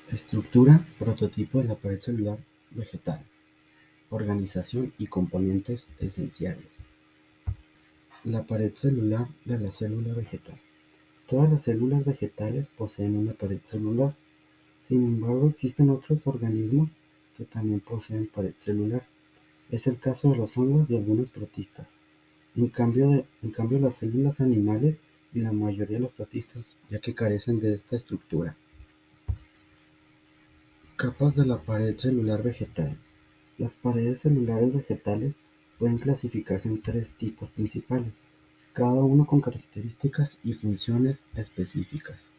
Estructura, prototipo de la pared celular vegetal, organización y componentes esenciales. La pared celular de la célula vegetal. Todas las células vegetales poseen una pared celular. Sin embargo, existen otros organismos que también poseen pared celular. Es el caso de los hongos y algunos protistas. En cambio, las células animales y la mayoría de los protistas, ya que carecen de esta estructura. Capas de la pared celular vegetal. Las paredes celulares vegetales pueden clasificarse en tres tipos principales, cada uno con características y funciones específicas.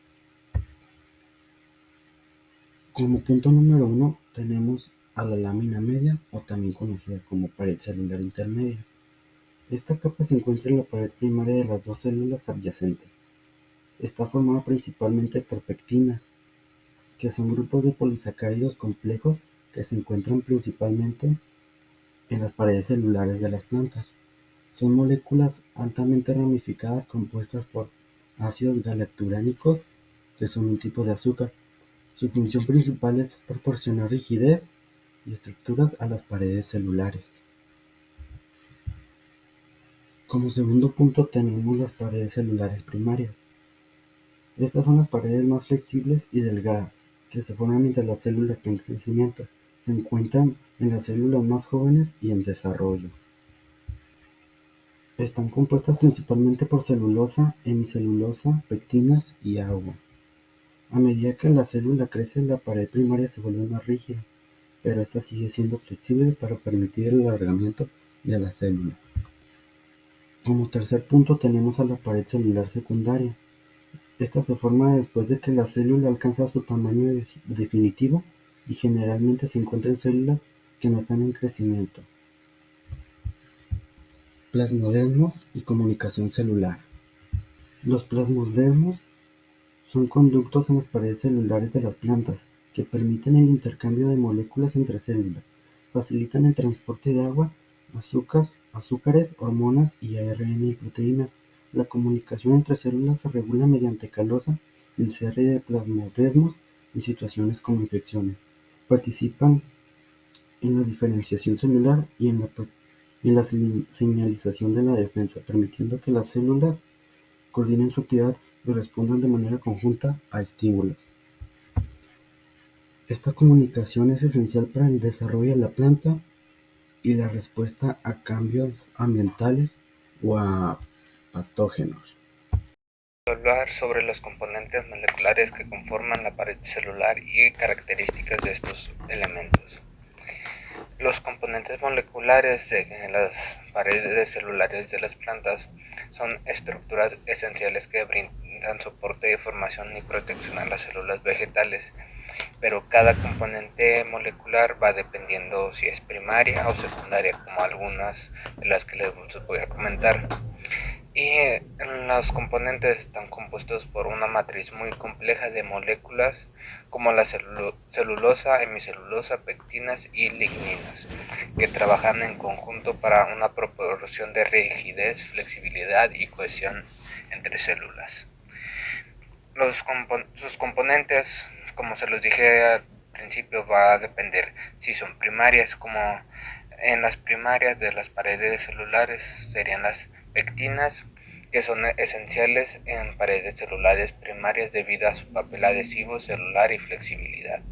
Como punto número uno tenemos a la lámina media, o también conocida como pared celular intermedia. Esta capa se encuentra en la pared primaria de las dos células adyacentes. Está formada principalmente por pectinas, que son grupos de polisacáridos complejos que se encuentran principalmente en las paredes celulares de las plantas. Son moléculas altamente ramificadas compuestas por ácidos galacturánicos, que son un tipo de azúcar. Su función principal es proporcionar rigidez y estructuras a las paredes celulares. Como segundo punto tenemos las paredes celulares primarias. Estas son las paredes más flexibles y delgadas, que se forman entre las células en crecimiento. Se encuentran en las células más jóvenes y en desarrollo. Están compuestas principalmente por celulosa, hemicelulosa, pectinas y agua. A medida que la célula crece, la pared primaria se vuelve más rígida, pero esta sigue siendo flexible para permitir el alargamiento de la célula. Como tercer punto tenemos a la pared celular secundaria. Esta se forma después de que la célula alcanza su tamaño definitivo y generalmente se encuentra en células que no están en crecimiento. Plasmodesmos y comunicación celular. Los plasmodesmos son conductos en las paredes celulares de las plantas que permiten el intercambio de moléculas entre células, facilitan el transporte de agua, azúcares, hormonas y ARN y proteínas. La comunicación entre células se regula mediante calosa y el cierre de plasmodesmos en situaciones como infecciones. Participan en la diferenciación celular y en la señalización de la defensa, permitiendo que las células coordinen su actividad y respondan de manera conjunta a estímulos. Esta comunicación es esencial para el desarrollo de la planta y la respuesta a cambios ambientales o a patógenos. Hablar sobre los componentes moleculares que conforman la pared celular y características de estos elementos. Los componentes moleculares de las paredes celulares de las plantas son estructuras esenciales que brindan soporte de formación y protección a las células vegetales, pero cada componente molecular va dependiendo si es primaria o secundaria, como algunas de las que les voy a comentar. Y los componentes están compuestos por una matriz muy compleja de moléculas como la celulosa, hemicelulosa, pectinas y ligninas, que trabajan en conjunto para una proporción de rigidez, flexibilidad y cohesión entre células. Sus componentes, como se los dije al principio, va a depender si son primarias, como en las primarias de las paredes celulares serían las pectinas, que son esenciales en paredes celulares primarias debido a su papel adhesivo celular y flexibilidad.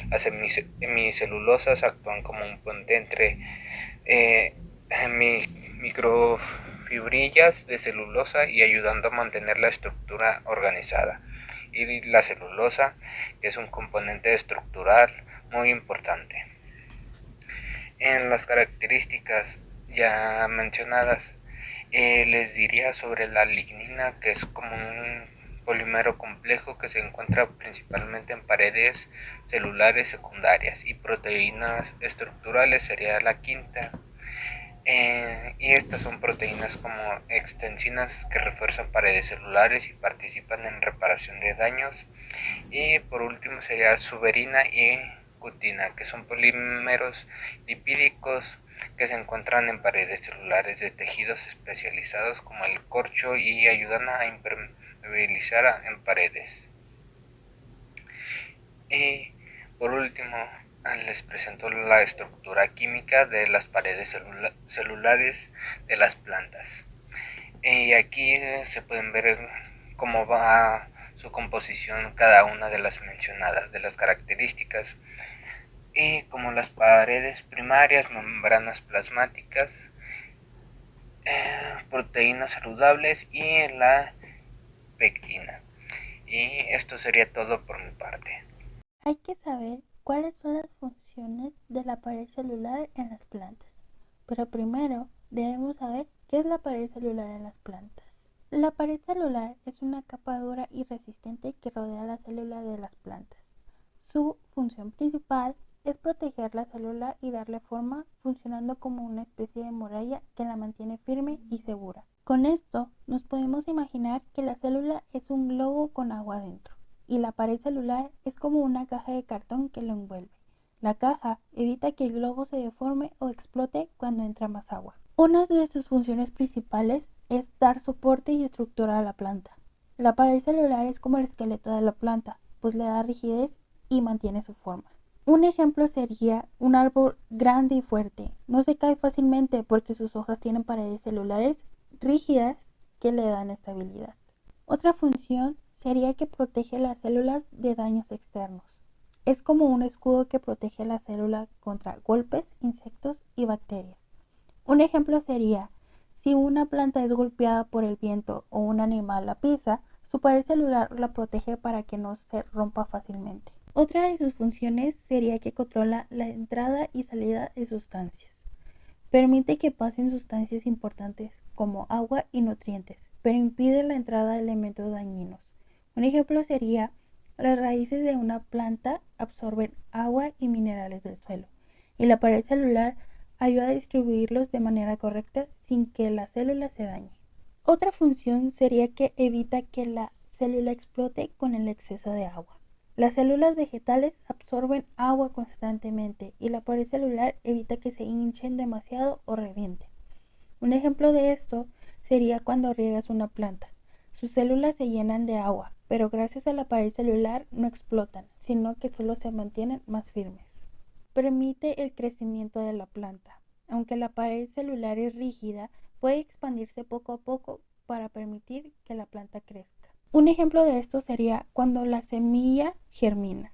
Las hemicelulosas actúan como un puente entre microfibrillas de celulosa y ayudando a mantener la estructura organizada. Y la celulosa, que es un componente estructural muy importante. En las características ya mencionadas, les diría sobre la lignina, que es como un polímero complejo que se encuentra principalmente en paredes celulares secundarias, y proteínas estructurales sería la quinta. Y estas son proteínas como extensinas que refuerzan paredes celulares y participan en reparación de daños. Y por último sería suberina y cutina, que son polímeros lipídicos que se encuentran en paredes celulares de tejidos especializados como el corcho y ayudan a impermeabilizar en paredes. Y les presento la estructura química de las paredes celulares de las plantas. Y aquí se pueden ver cómo va su composición cada una de las mencionadas, de las características, y como las paredes primarias, membranas plasmáticas, proteínas saludables y la pectina. Y esto sería todo por mi parte. Hay que saber cuáles son las funciones de la pared celular en las plantas, pero primero debemos saber qué es la pared celular en las plantas. La pared celular es una capa dura y resistente que rodea la célula de las plantas. Su función principal es proteger la célula y darle forma, funcionando como una especie de muralla que la mantiene firme y segura. Con esto nos podemos imaginar que la célula es un globo con agua dentro y la pared celular es como una caja de cartón que lo envuelve. La caja evita que el globo se deforme o explote cuando entra más agua. Una de sus funciones principales es dar soporte y estructura a la planta. La pared celular es como el esqueleto de la planta, pues le da rigidez y mantiene su forma. Un ejemplo sería un árbol grande y fuerte. No se cae fácilmente porque sus hojas tienen paredes celulares rígidas que le dan estabilidad. Otra función sería que protege las células de daños externos. Es como un escudo que protege a la célula contra golpes, insectos y bacterias. Un ejemplo sería, si una planta es golpeada por el viento o un animal la pisa, su pared celular la protege para que no se rompa fácilmente. Otra de sus funciones sería que controla la entrada y salida de sustancias. Permite que pasen sustancias importantes como agua y nutrientes, pero impide la entrada de elementos dañinos. Un ejemplo sería, las raíces de una planta absorben agua y minerales del suelo, y la pared celular ayuda a distribuirlos de manera correcta sin que la célula se dañe. Otra función sería que evita que la célula explote con el exceso de agua. Las células vegetales absorben agua constantemente y la pared celular evita que se hinchen demasiado o revienten. Un ejemplo de esto sería cuando riegas una planta. Sus células se llenan de agua, pero gracias a la pared celular no explotan, sino que solo se mantienen más firmes. Permite el crecimiento de la planta. Aunque la pared celular es rígida, puede expandirse poco a poco para permitir que la planta crezca. Un ejemplo de esto sería cuando la semilla germina.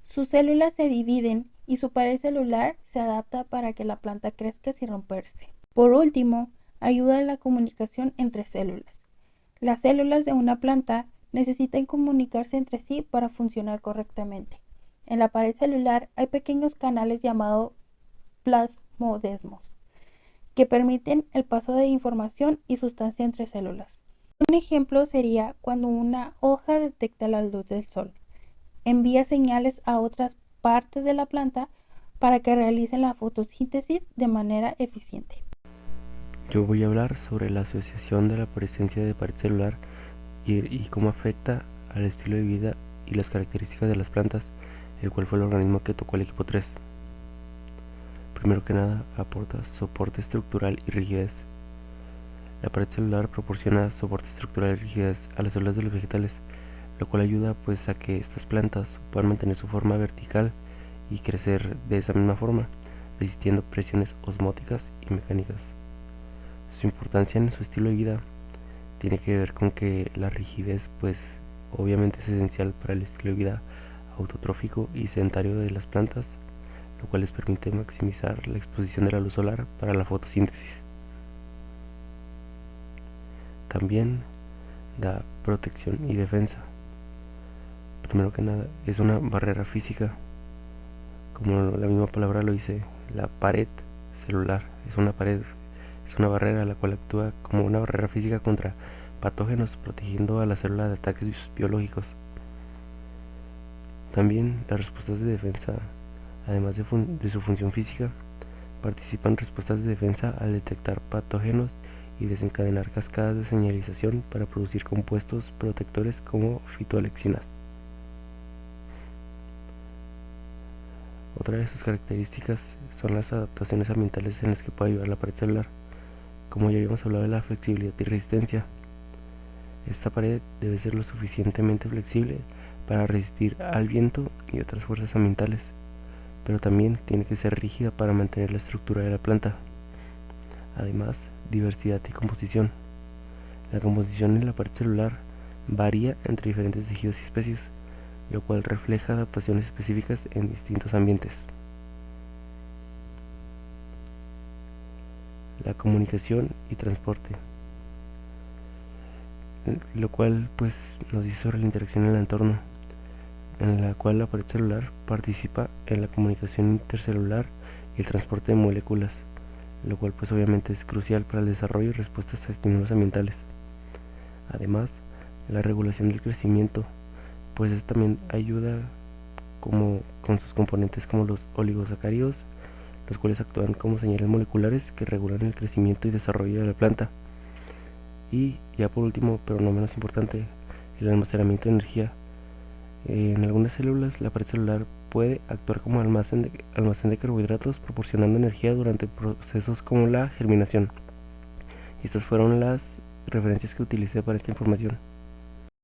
Sus células se dividen y su pared celular se adapta para que la planta crezca sin romperse. Por último, ayuda en la comunicación entre células. Las células de una planta necesitan comunicarse entre sí para funcionar correctamente. En la pared celular hay pequeños canales llamados plasmodesmos, que permiten el paso de información y sustancia entre células. Un ejemplo sería cuando una hoja detecta la luz del sol. Envía señales a otras partes de la planta para que realicen la fotosíntesis de manera eficiente. Yo voy a hablar sobre la asociación de la presencia de pared celular y cómo afecta al estilo de vida y las características de las plantas, el cual fue el organismo que tocó el equipo 3. Primero que nada, aporta soporte estructural y rigidez. La pared celular proporciona soporte estructural y rigidez a las células de los vegetales, lo cual ayuda pues a que estas plantas puedan mantener su forma vertical y crecer de esa misma forma, resistiendo presiones osmóticas y mecánicas. Su importancia en su estilo de vida tiene que ver con que la rigidez pues obviamente es esencial para el estilo de vida autotrófico y sedentario de las plantas, lo cual les permite maximizar la exposición de la luz solar para la fotosíntesis. También da protección y defensa. Primero que nada, es una barrera física, como la misma palabra lo dice. La pared celular es una barrera la cual actúa como una barrera física contra patógenos, protegiendo a la célula de ataques biológicos. También las respuestas de defensa, además de su función física, participan respuestas de defensa al detectar patógenos y desencadenar cascadas de señalización para producir compuestos protectores como fitoalexinas. Otra de sus características son las adaptaciones ambientales en las que puede ayudar la pared celular. Como ya habíamos hablado de la flexibilidad y resistencia, esta pared debe ser lo suficientemente flexible para resistir al viento y otras fuerzas ambientales, pero también tiene que ser rígida para mantener la estructura de la planta. Además, diversidad y composición. La composición en la pared celular varía entre diferentes tejidos y especies, lo cual refleja adaptaciones específicas en distintos ambientes. La comunicación y transporte, lo cual nos dice sobre la interacción en el entorno, en la cual la pared celular participa en la comunicación intercelular y el transporte de moléculas, lo cual obviamente es crucial para el desarrollo y respuestas a estímulos ambientales. Además, la regulación del crecimiento, eso también ayuda con sus componentes como los oligosacáridos, los cuales actúan como señales moleculares que regulan el crecimiento y desarrollo de la planta. Y ya por último, pero no menos importante, el almacenamiento de energía. En algunas células, la pared celular puede actuar como almacén de carbohidratos, proporcionando energía durante procesos como la germinación. Y estas fueron las referencias que utilicé para esta información.